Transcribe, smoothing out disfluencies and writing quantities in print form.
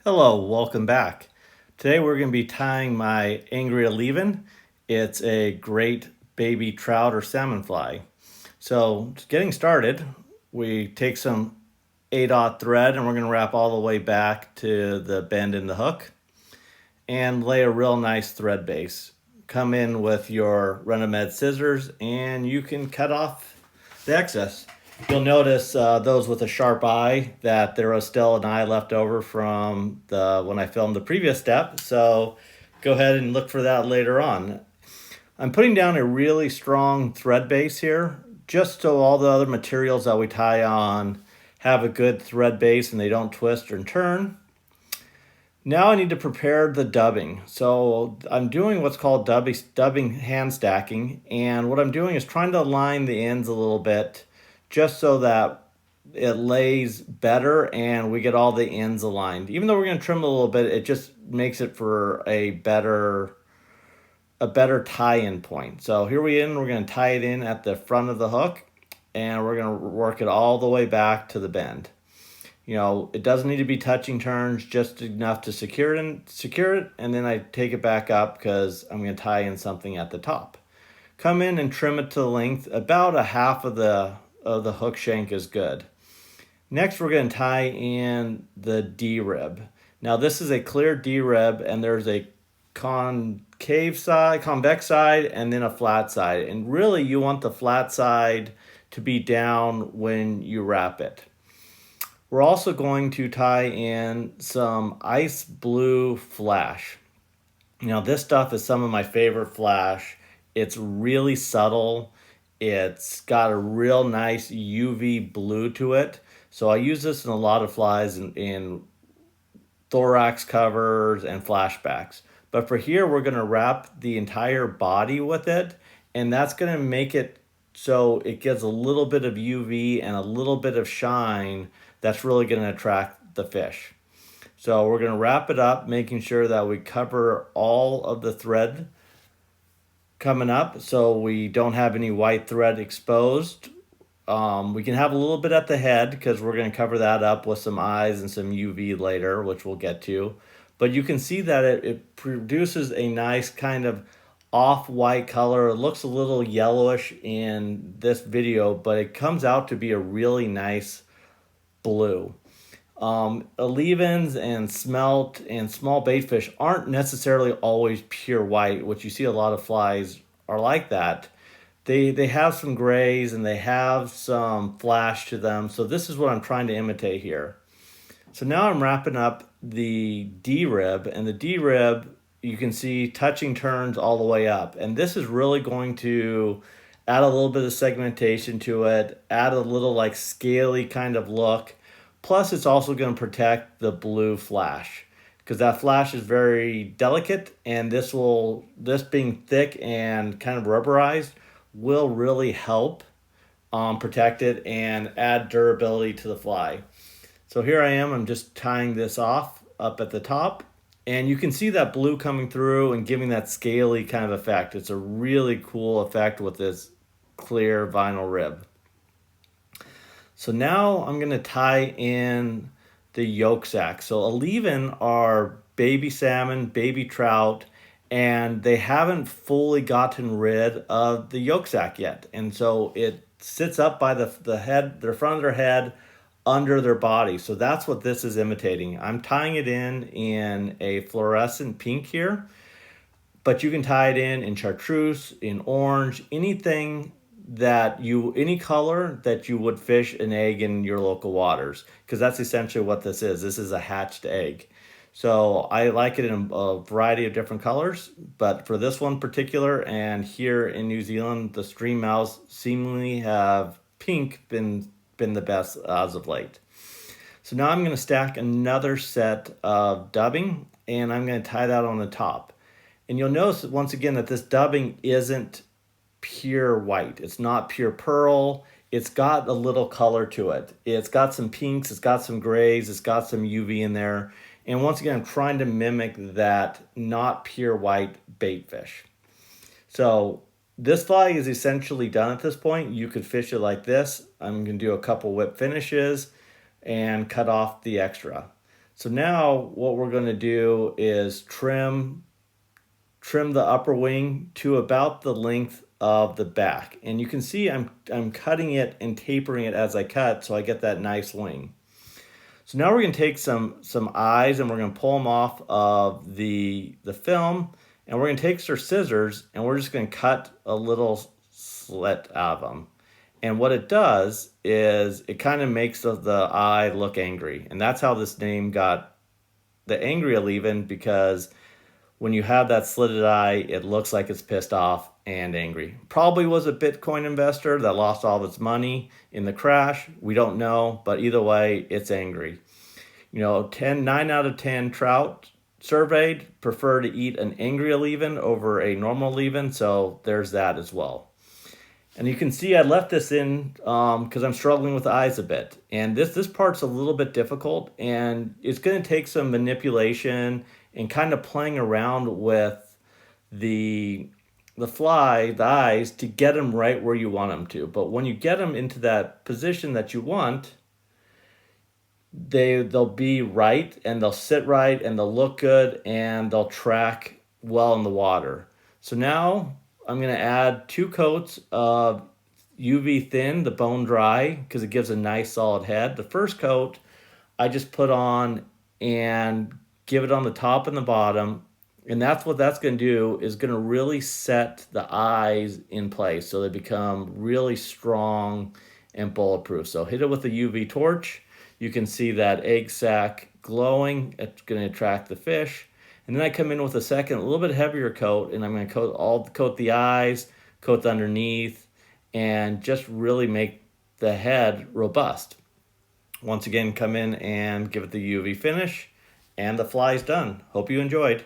Hello, welcome back. Today we're going to be tying my angry Alevin. It's a great baby trout or salmon fly. So, getting started, we take some 8/0 thread and we're going to wrap all the way back to the bend in the hook and lay a real nice thread base. Come in with your Renomed scissors and you can cut off the excess. You'll notice those with a sharp eye that there was still an eye left over from when I filmed the previous step. So go ahead and look for that later on. I'm putting down a really strong thread base here, just so all the other materials that we tie on have a good thread base and they don't twist or turn. Now I need to prepare the dubbing. So I'm doing what's called dubbing hand stacking. And what I'm doing is trying to align the ends a little bit just so that it lays better and we get all the ends aligned. Even though we're going to trim a little bit, it just makes it for a better tie-in point. So here we're going to tie it in at the front of the hook and we're going to work it all the way back to the bend. It doesn't need to be touching turns, just enough to secure it, and then I take it back up because I'm going to tie in something at the top. Come in and trim it to the length. About a half of the hook shank is good. Next, we're going to tie in the D-rib. Now, this is a clear D-rib, and there's a convex side, and then a flat side. And really, you want the flat side to be down when you wrap it. We're also going to tie in some ice blue flash. This stuff is some of my favorite flash. It's really subtle. It's got a real nice UV blue to it. So I use this in a lot of flies in thorax covers and flashbacks. But for here, we're going to wrap the entire body with it. And that's going to make it so it gives a little bit of UV and a little bit of shine that's really going to attract the fish. So we're going to wrap it up, making sure that we cover all of the thread coming up so we don't have any white thread exposed. We can have a little bit at the head because we're going to cover that up with some eyes and some UV later, which we'll get to. But you can see that it produces a nice kind of off-white color. It looks a little yellowish in this video, but it comes out to be a really nice blue. Alevins and smelt and small baitfish aren't necessarily always pure white, which you see a lot of flies are like that. They have some grays and they have some flash to them. So this is what I'm trying to imitate here. So now I'm wrapping up the D-rib, and the D-rib you can see touching turns all the way up. And this is really going to add a little bit of segmentation to it, add a little like scaly kind of look. Plus, it's also going to protect the blue flash because that flash is very delicate, and this being thick and kind of rubberized will really help protect it and add durability to the fly. So here I am. I'm just tying this off up at the top. And you can see that blue coming through and giving that scaly kind of effect. It's a really cool effect with this clear vinyl rib. So now I'm going to tie in the yolk sac. So Alevin are baby salmon, baby trout, and they haven't fully gotten rid of the yolk sac yet. And so it sits up by the head, the front of their head, under their body. So that's what this is imitating. I'm tying it in a fluorescent pink here, but you can tie it in chartreuse, in orange, any color that you would fish an egg in your local waters, because that's essentially what this is. This is a hatched egg. So I like it in a variety of different colors, but for this one particular, and here in New Zealand, the stream mouths seemingly have pink been the best as of late. So now I'm going to stack another set of dubbing, and I'm going to tie that on the top. And you'll notice once again that this dubbing isn't pure white. It's not pure pearl. It's got a little color to it. It's got some pinks, it's got some grays, it's got some UV in there. And once again, I'm trying to mimic that not pure white bait fish. So this fly is essentially done at this point. You could fish it like this. I'm going to do a couple whip finishes and cut off the extra. So now what we're going to do is trim the upper wing to about the length of the back. And you can see I'm cutting it and tapering it as I cut so I get that nice wing. So now we're going to take some eyes and we're going to pull them off of the film, and we're going to take our scissors and we're just going to cut a little slit out of them. And what it does is it kind of makes the eye look angry. And that's how this name got the angry Alevin, because when you have that slitted eye, it looks like it's pissed off and angry. Probably was a Bitcoin investor that lost all of its money in the crash. We don't know, but either way, it's angry. 9 out of 10 trout surveyed prefer to eat an angry Alevin over a normal Alevin, so there's that as well. And you can see I left this in because I'm struggling with the eyes a bit. And this part's a little bit difficult, and it's going to take some manipulation and kind of playing around with the the eyes, to get them right where you want them to. But when you get them into that position that you want, they'll be right, and they'll sit right, and they'll look good, and they'll track well in the water. So now I'm going to add 2 coats of UV thin, the bone dry, because it gives a nice solid head. The first coat I just put on and give it on the top and the bottom. And that's what that's going to do, is going to really set the eyes in place so they become really strong and bulletproof. So hit it with a UV torch. You can see that egg sac glowing. It's going to attract the fish. And then I come in with a second, a little bit heavier coat, and I'm going to coat the eyes, coat the underneath, and just really make the head robust. Once again, come in and give it the UV finish, and the fly's done. Hope you enjoyed.